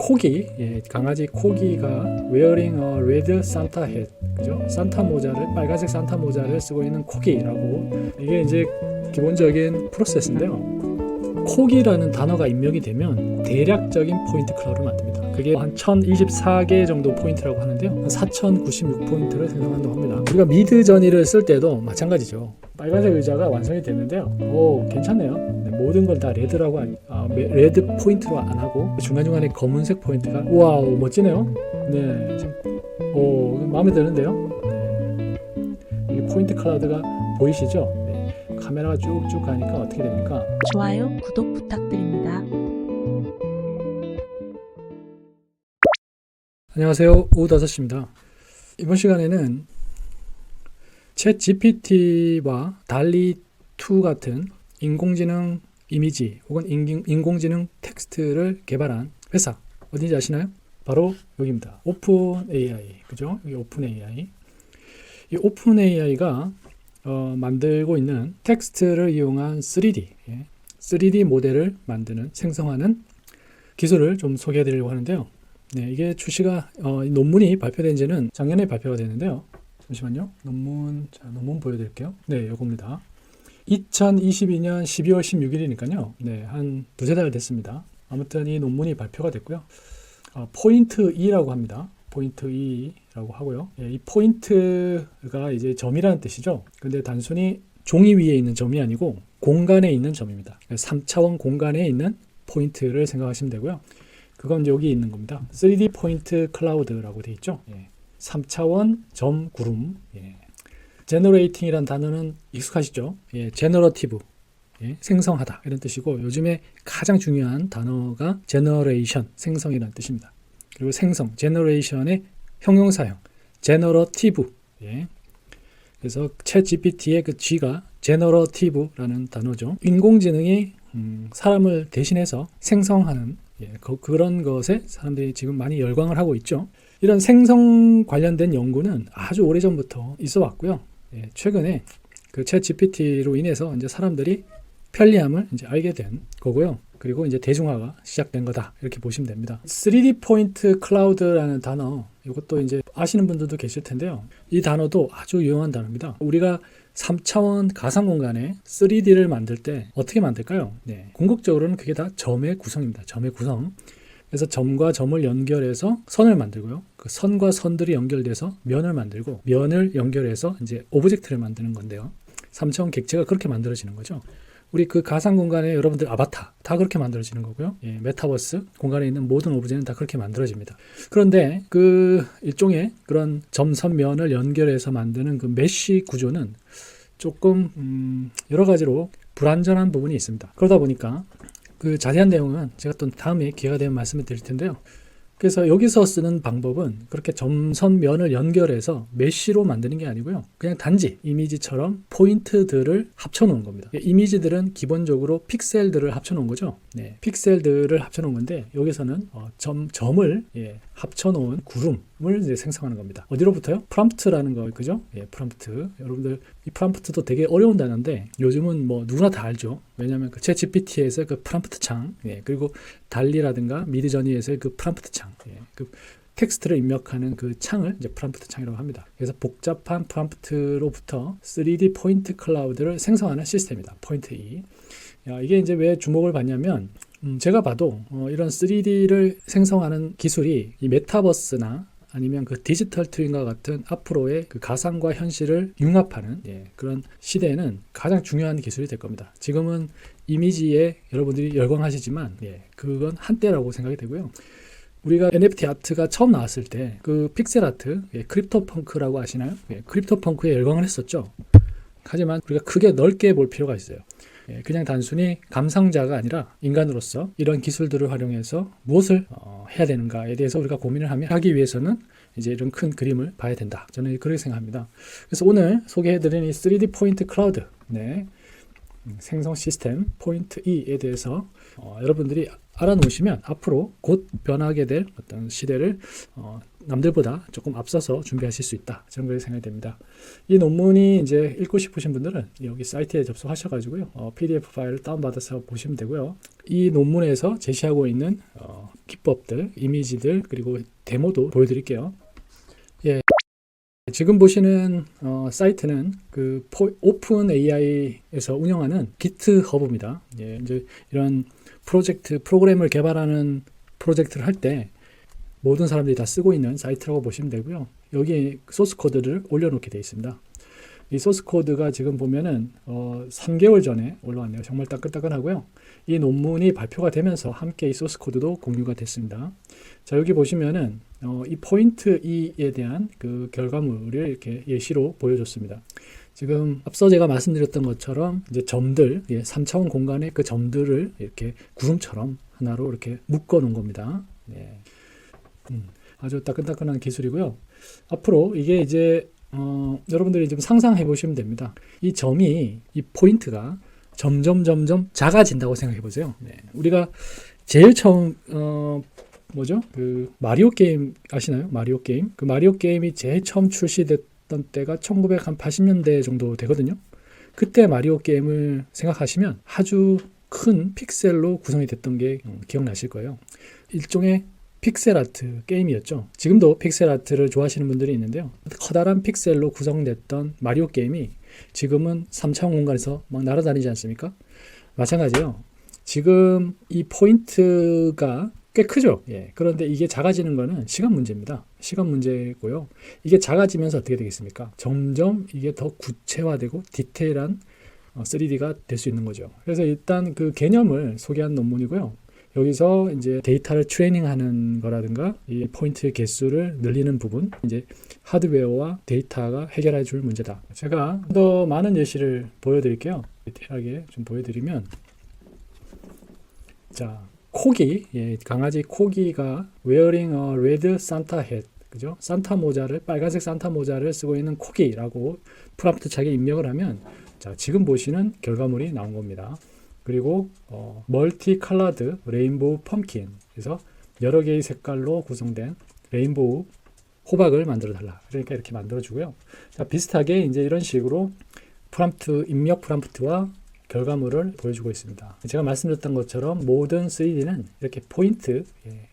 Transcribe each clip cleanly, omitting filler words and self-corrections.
코기, 강아지 코기가 wearing a red Santa hat, 그죠? 산타 모자를, 빨간색 산타 모자를 쓰고 있는 코기라고. 이게 이제 기본적인 프로세스인데요. 코기라는 단어가 입력이 되면 대략적인 포인트 클라우드를 만듭니다. 그게 한 1024개 정도 포인트라고 하는데요. 한 4096포인트를 생성한다고 합니다. 우리가 미드저니를 쓸 때도 마찬가지죠. 빨간색 의자가 완성이 됐는데요. 오, 괜찮네요. 네, 모든 걸 다 레드라고 레드 포인트로 안 하고 중간중간에 검은색 포인트가 와우 멋지네요. 네, 오 마음에 드는데요. 네. 이 포인트 클라우드가 보이시죠? 네. 카메라가 쭉쭉 가니까 어떻게 됩니까? 좋아요, 구독 부탁드립니다. 안녕하세요. 오후 5시입니다. 이번 시간에는 챗 GPT와 달리2 같은 인공지능 이미지 혹은 인공지능 텍스트를 개발한 회사 어딘지 아시나요? 바로 여기입니다. 오픈 AI, 그죠? 여기 오픈 AI. 이 오픈 AI가 만들고 있는 텍스트를 이용한 3D 모델을 만드는 생성하는 기술을 좀 소개해 드리려고 하는데요. 네, 이게 출시가 논문이 발표된 지는 작년에 발표가 됐는데요. 잠시만요. 논문 보여드릴게요. 네, 요겁니다. 2022년 12월 16일이니까요. 네, 한 두세 달 됐습니다. 아무튼 이 논문이 발표가 됐고요. 포인트 E라고 합니다. 포인트 E라고 하고요. 이 포인트가 이제 점이라는 뜻이죠. 근데 단순히 종이 위에 있는 점이 아니고 공간에 있는 점입니다. 3차원 공간에 있는 포인트를 생각하시면 되고요. 그건 여기 있는 겁니다. 3D 포인트 클라우드라고 되어 있죠. 3차원 점 구름. 제너레이팅이란 단어는 익숙하시죠? 제너러티브, 생성하다 이런 뜻이고, 요즘에 가장 중요한 단어가 제너레이션, 생성이라는 뜻입니다. 그리고 생성, 제너레이션의 형용사형, 제너러티브. 그래서 챗 GPT의 그 G가 제너러티브라는 단어죠. 인공지능이 사람을 대신해서 생성하는 그런 것에 사람들이 지금 많이 열광을 하고 있죠. 이런 생성 관련된 연구는 아주 오래전부터 있어 왔고요. 최근에 그 챗 GPT로 인해서 이제 사람들이 편리함을 이제 알게 된 거고요. 그리고 이제 대중화가 시작된 거다. 이렇게 보시면 됩니다. 3D 포인트 클라우드라는 단어, 이것도 이제 아시는 분들도 계실 텐데요. 이 단어도 아주 유용한 단어입니다. 우리가 3차원 가상 공간에 3D를 만들 때 어떻게 만들까요? 궁극적으로는 그게 다 점의 구성입니다. 점의 구성. 그래서 점과 점을 연결해서 선을 만들고요. 그 선과 선들이 연결돼서 면을 만들고, 면을 연결해서 이제 오브젝트를 만드는 건데요. 3차원 객체가 그렇게 만들어지는 거죠. 우리 그 가상 공간에 여러분들 아바타 다 그렇게 만들어지는 거고요. 메타버스 공간에 있는 모든 오브제는 다 그렇게 만들어집니다. 그런데 그 일종의 그런 점선면을 연결해서 만드는 그 메쉬 구조는 조금 여러 가지로 불완전한 부분이 있습니다. 그러다 보니까 그 자세한 내용은 제가 또 다음에 기회가 되면 말씀을 드릴 텐데요. 그래서 여기서 쓰는 방법은 그렇게 점선면을 연결해서 메쉬로 만드는 게 아니고요. 그냥 단지 이미지처럼 포인트들을 합쳐놓은 겁니다. 이미지들은 기본적으로 픽셀들을 합쳐놓은 거죠. 픽셀들을 합쳐놓은 건데 여기서는 점을 합쳐놓은 구름을 이제 생성하는 겁니다. 어디로부터요? 프롬프트라는 거, 그죠? 프롬프트. 여러분들 이 프롬프트도 되게 어려운 단어인데 요즘은 뭐 누구나 다 알죠. 왜냐하면 그 챗 GPT에서 그 프롬프트 창, 그리고 달리라든가 미드저니에서의 그 프롬프트 창, 그 텍스트를 입력하는 그 창을 이제 프롬프트 창이라고 합니다. 그래서 복잡한 프롬프트로부터 3D 포인트 클라우드를 생성하는 시스템이다. 포인트 E. 이게 이제 왜 주목을 받냐면 제가 봐도 이런 3D를 생성하는 기술이 이 메타버스나 아니면 그 디지털 트윈과 같은 앞으로의 그 가상과 현실을 융합하는 그런 시대에는 가장 중요한 기술이 될 겁니다. 지금은 이미지에 여러분들이 열광하시지만 그건 한때라고 생각이 되고요. 우리가 NFT 아트가 처음 나왔을 때 그 픽셀 아트, 크립토 펑크라고 아시나요? 크립토 펑크에 열광을 했었죠. 하지만 우리가 크게 넓게 볼 필요가 있어요. 그냥 단순히 감상자가 아니라 인간으로서 이런 기술들을 활용해서 무엇을 해야 되는가에 대해서 우리가 고민을 하기 위해서는 이제 이런 큰 그림을 봐야 된다. 저는 그렇게 생각합니다. 그래서 오늘 소개해드린 이 3D 포인트 클라우드, 생성 시스템 포인트 E에 대해서 여러분들이 알아놓으시면 앞으로 곧 변하게 될 어떤 시대를 남들보다 조금 앞서서 준비하실 수 있다. 저는 그렇게 생각이 됩니다. 이 논문이 이제 읽고 싶으신 분들은 여기 사이트에 접속하셔가지고요. PDF 파일을 다운받아서 보시면 되고요. 이 논문에서 제시하고 있는 기법들, 이미지들, 그리고 데모도 보여드릴게요. 예. 지금 보시는 사이트는 그 오픈 AI에서 운영하는 GitHub입니다. 예, 이제 이런 프로그램을 개발하는 프로젝트를 할 때 모든 사람들이 다 쓰고 있는 사이트라고 보시면 되고요. 여기 소스 코드를 올려놓게 되어 있습니다. 이 소스 코드가 지금 보면은 3개월 전에 올라왔네요. 정말 따끈따끈하고요. 이 논문이 발표가 되면서 함께 이 소스 코드도 공유가 됐습니다. 자, 여기 보시면은 이 포인트 E에 대한 그 결과물을 이렇게 예시로 보여줬습니다. 지금 앞서 제가 말씀드렸던 것처럼 이제 점들, 3차원 공간의 그 점들을 이렇게 구름처럼 하나로 이렇게 묶어 놓은 겁니다. 네. 아주 따끈따끈한 기술이고요. 앞으로 이게 이제 여러분들이 좀 상상해 보시면 됩니다. 이 점이, 이 포인트가 점점 작아진다고 생각해 보세요. 네. 우리가 제일 처음 뭐죠? 그 마리오 게임 아시나요? 마리오 게임. 그 마리오 게임이 제일 처음 출시됐던 때가 1980년대 정도 되거든요. 그때 마리오 게임을 생각하시면 아주 큰 픽셀로 구성이 됐던 게 기억나실 거예요. 일종의 픽셀 아트 게임이었죠. 지금도 픽셀 아트를 좋아하시는 분들이 있는데요. 커다란 픽셀로 구성됐던 마리오 게임이 지금은 3차원 공간에서 막 날아다니지 않습니까? 마찬가지예요. 지금 이 포인트가 꽤 크죠. 예. 그런데 이게 작아지는 거는 시간 문제입니다. 시간 문제고요. 이게 작아지면서 어떻게 되겠습니까? 점점 이게 더 구체화되고 디테일한 3D가 될 수 있는 거죠. 그래서 일단 그 개념을 소개한 논문이고요. 여기서 이제 데이터를 트레이닝하는 거라든가 이 포인트 개수를 늘리는 부분, 이제 하드웨어와 데이터가 해결해 줄 문제다. 제가 더 많은 예시를 보여드릴게요. 디테일하게 좀 보여드리면, 자, 코기, 강아지 코기가 wearing a red Santa hat, 그죠? 산타 모자를, 빨간색 산타 모자를 쓰고 있는 코기라고 프롬프트 창에 입력을 하면, 자, 지금 보시는 결과물이 나온 겁니다. 그리고 멀티 컬러드 레인보우 펌킨, 그래서 여러 개의 색깔로 구성된 레인보우 호박을 만들어 달라. 그러니까 이렇게 만들어 주고요. 자, 비슷하게 이제 이런 식으로 프롬프트, 입력 프롬프트와 결과물을 보여주고 있습니다. 제가 말씀드렸던 것처럼 모든 3D는 이렇게 포인트,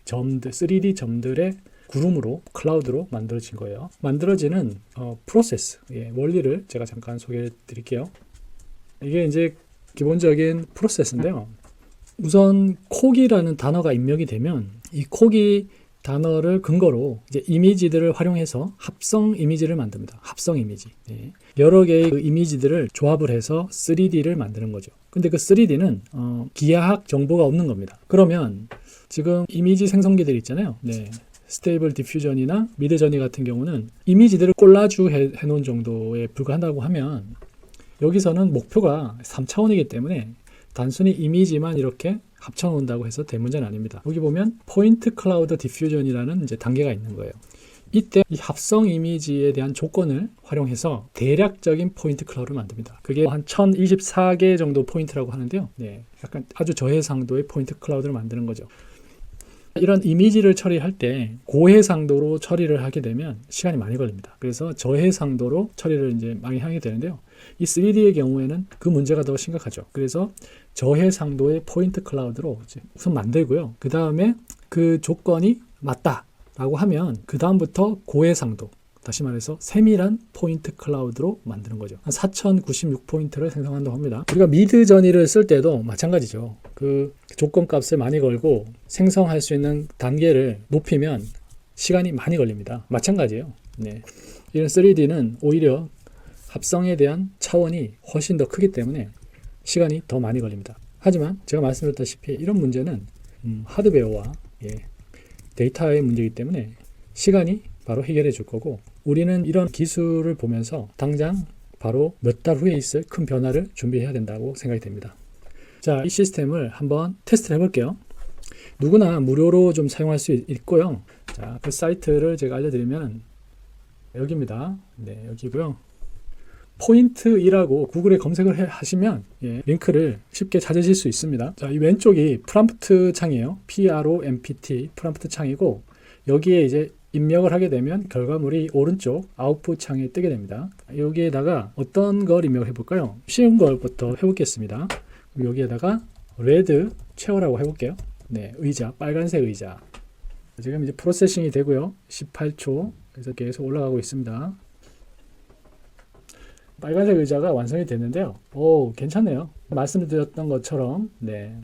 점들, 3D 점들의 구름으로, 클라우드로 만들어진 거예요. 만들어지는 프로세스, 원리를 제가 잠깐 소개해 드릴게요. 이게 이제 기본적인 프로세스인데요. 우선 코기라는 단어가 입력이 되면 이 코기 단어를 근거로 이제 이미지들을 활용해서 합성 이미지를 만듭니다. 합성 이미지. 여러 개의 그 이미지들을 조합을 해서 3D를 만드는 거죠. 근데 그 3D는 기하학 정보가 없는 겁니다. 그러면 지금 이미지 생성기들 있잖아요. 스테이블 디퓨전이나 미드저니 같은 경우는 이미지들을 콜라주 해놓은 정도에 불과하다고 하면 여기서는 목표가 3차원이기 때문에 단순히 이미지만 이렇게 합쳐놓는다고 해서 될 문제는 아닙니다. 여기 보면 포인트 클라우드 디퓨전이라는 이제 단계가 있는 거예요. 이때 이 합성 이미지에 대한 조건을 활용해서 대략적인 포인트 클라우드를 만듭니다. 그게 한 1024개 정도 포인트라고 하는데요. 약간 아주 저해상도의 포인트 클라우드를 만드는 거죠. 이런 이미지를 처리할 때 고해상도로 처리를 하게 되면 시간이 많이 걸립니다. 그래서 저해상도로 처리를 이제 많이 하게 되는데요. 이 3D의 경우에는 그 문제가 더 심각하죠. 그래서 저해상도의 포인트 클라우드로 우선 만들고요. 그 다음에 그 조건이 맞다라고 하면 그 다음부터 고해상도, 다시 말해서 세밀한 포인트 클라우드로 만드는 거죠. 한 4096포인트를 생성한다고 합니다. 우리가 미드저니를 쓸 때도 마찬가지죠. 그 조건 값을 많이 걸고 생성할 수 있는 단계를 높이면 시간이 많이 걸립니다. 마찬가지예요. 이런 3D는 오히려 합성에 대한 차원이 훨씬 더 크기 때문에 시간이 더 많이 걸립니다. 하지만 제가 말씀드렸다시피 이런 문제는 하드웨어와 데이터의 문제이기 때문에 시간이 바로 해결해 줄 거고, 우리는 이런 기술을 보면서 당장 바로 몇 달 후에 있을 큰 변화를 준비해야 된다고 생각이 됩니다. 자, 이 시스템을 한번 테스트를 해볼게요. 누구나 무료로 좀 사용할 수 있고요. 자, 그 사이트를 제가 알려드리면 여기입니다. 여기고요. 포인트2라고 구글에 검색을 하시면 링크를 쉽게 찾으실 수 있습니다. 자, 이 왼쪽이 프롬프트 창이에요. PROMPT 프롬프트 창이고, 여기에 이제 입력을 하게 되면 결과물이 오른쪽 아웃풋 창에 뜨게 됩니다. 여기에다가 어떤 걸 입력을 해볼까요? 쉬운 걸부터 해보겠습니다. 여기에다가 레드 채워라고 해볼게요. 네, 의자, 빨간색 의자. 지금 이제 프로세싱이 되고요. 18초. 그래서 계속 올라가고 있습니다. 빨간색 의자가 완성이 됐는데요. 오, 괜찮네요. 말씀드렸던 것처럼, 네.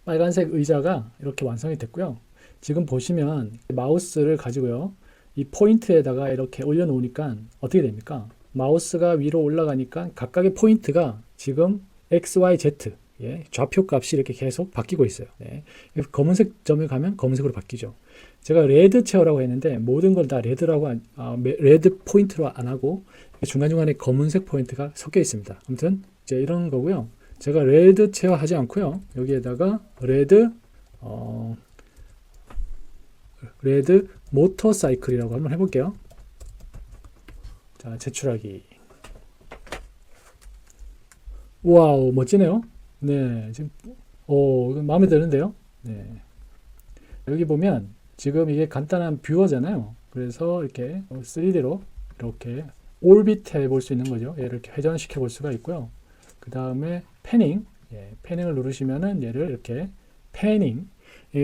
빨간색 의자가 이렇게 완성이 됐고요. 지금 보시면 마우스를 가지고요. 이 포인트에다가 이렇게 올려놓으니까 어떻게 됩니까? 마우스가 위로 올라가니까 각각의 포인트가 지금 X, Y, Z, 예, 좌표 값이 이렇게 계속 바뀌고 있어요. 네. 검은색 점에 가면 검은색으로 바뀌죠. 제가 레드 채워라고 했는데 모든 걸 다 레드 포인트로 안 하고 중간중간에 검은색 포인트가 섞여 있습니다. 아무튼 이제 이런 거고요. 제가 레드 체어 하지 않고요. 여기에다가 레드 모터사이클이라고 한번 해볼게요. 자, 제출하기. 와우, 멋지네요. 네, 지금 마음에 드는데요. 네. 여기 보면 지금 이게 간단한 뷰어잖아요. 그래서 이렇게 3D로 이렇게 올빗 해볼 수 있는 거죠. 얘를 이렇게 회전시켜 볼 수가 있고요. 그 다음에 패닝, 패닝을 누르시면은 얘를 이렇게 패닝,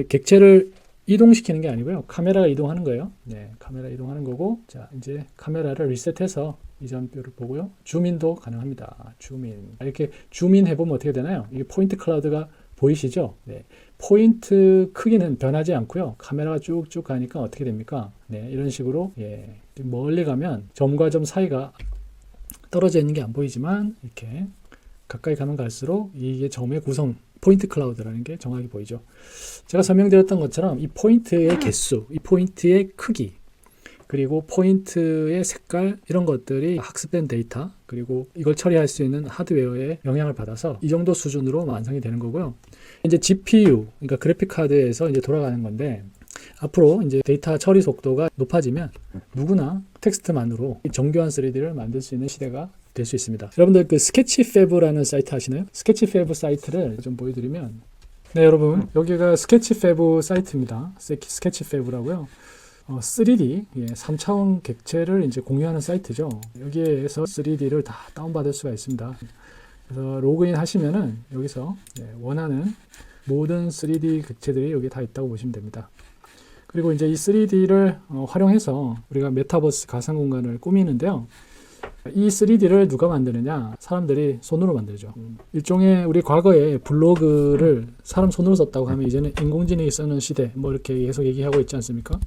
객체를 이동시키는 게 아니고요. 카메라가 이동하는 거예요. 네, 카메라 이동하는 거고, 자, 이제 카메라를 리셋해서 이전뷰를 보고요. 줌인도 가능합니다. 줌인. 이렇게 줌인 해보면 어떻게 되나요? 이게 포인트 클라우드가 보이시죠? 네. 포인트 크기는 변하지 않고요. 카메라가 쭉쭉 가니까 어떻게 됩니까? 네, 이런 식으로, 멀리 가면 점과 점 사이가 떨어져 있는 게 안 보이지만, 이렇게 가까이 가면 갈수록 이게 점의 구성, 포인트 클라우드라는 게 정확히 보이죠. 제가 설명드렸던 것처럼 이 포인트의 개수, 이 포인트의 크기, 그리고 포인트의 색깔, 이런 것들이 학습된 데이터, 그리고 이걸 처리할 수 있는 하드웨어의 영향을 받아서 이 정도 수준으로 완성이 되는 거고요. 이제 GPU, 그러니까 그래픽 카드에서 이제 돌아가는 건데, 앞으로 이제 데이터 처리 속도가 높아지면 누구나 텍스트만으로 정교한 3D를 만들 수 있는 시대가 될 수 있습니다. 여러분들 그 스케치패브라는 사이트 아시나요? 스케치패브 사이트를 좀 보여드리면, 네, 여러분 여기가 스케치패브 사이트입니다. 스케치패브라고요. 3D 3차원 객체를 이제 공유하는 사이트죠. 여기에서 3D를 다 다운받을 수가 있습니다. 그래서 로그인 하시면은 여기서 원하는 모든 3D 객체들이 여기 다 있다고 보시면 됩니다. 그리고 이제 이 3D를 활용해서 우리가 메타버스 가상 공간을 꾸미는데요. 이 3D를 누가 만드느냐? 사람들이 손으로 만들죠. 일종의 우리 과거에 블로그를 사람 손으로 썼다고 하면 이제는 인공지능이 쓰는 시대, 뭐 이렇게 계속 얘기하고 있지 않습니까?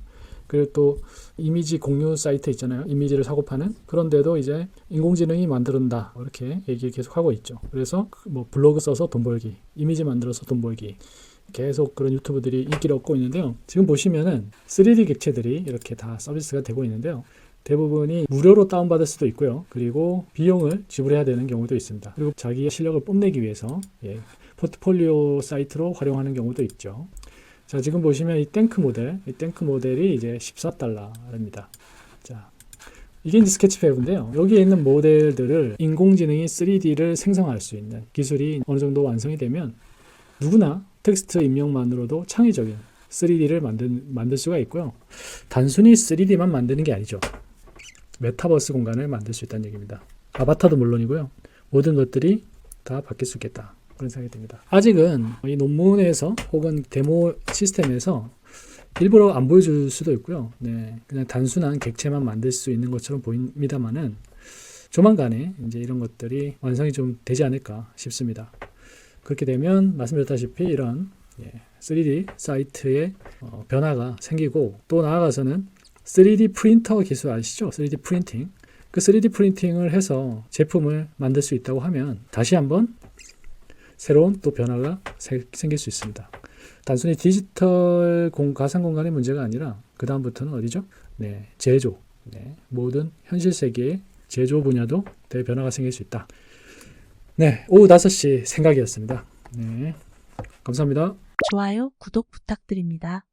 그리고 또 이미지 공유 사이트 있잖아요. 이미지를 사고 파는. 그런데도 이제 인공지능이 만든다, 이렇게 얘기를 계속 하고 있죠. 그래서 뭐 블로그 써서 돈 벌기, 이미지 만들어서 돈 벌기, 계속 그런 유튜브들이 인기를 얻고 있는데요. 지금 보시면은 3D 객체들이 이렇게 다 서비스가 되고 있는데요. 대부분이 무료로 다운받을 수도 있고요. 그리고 비용을 지불해야 되는 경우도 있습니다. 그리고 자기의 실력을 뽐내기 위해서 포트폴리오 사이트로 활용하는 경우도 있죠. 자, 지금 보시면 이 탱크 모델이 이제 $14입니다. 자, 이게 이제 스케치패브인데요. 여기에 있는 모델들을 인공지능이 3D를 생성할 수 있는 기술이 어느 정도 완성이 되면 누구나 텍스트 입력만으로도 창의적인 3D를 만들 수가 있고요. 단순히 3D만 만드는 게 아니죠. 메타버스 공간을 만들 수 있다는 얘기입니다. 아바타도 물론이고요. 모든 것들이 다 바뀔 수 있겠다, 그런 생각이 듭니다. 아직은 이 논문에서 혹은 데모 시스템에서 일부러 안 보여줄 수도 있고요. 네, 그냥 단순한 객체만 만들 수 있는 것처럼 보입니다만은 조만간에 이제 이런 것들이 완성이 좀 되지 않을까 싶습니다. 그렇게 되면 말씀드렸다시피 이런 3D 사이트의 변화가 생기고, 또 나아가서는 3D 프린터 기술 아시죠? 3D 프린팅. 그 3D 프린팅을 해서 제품을 만들 수 있다고 하면 다시 한번 새로운 또 변화가 생길 수 있습니다. 단순히 디지털 가상 공간의 문제가 아니라 그 다음부터는 어디죠? 네, 제조. 모든 현실 세계의 제조 분야도 대변화가 생길 수 있다. 네, 오후 5시 생각이었습니다. 네, 감사합니다. 좋아요, 구독 부탁드립니다.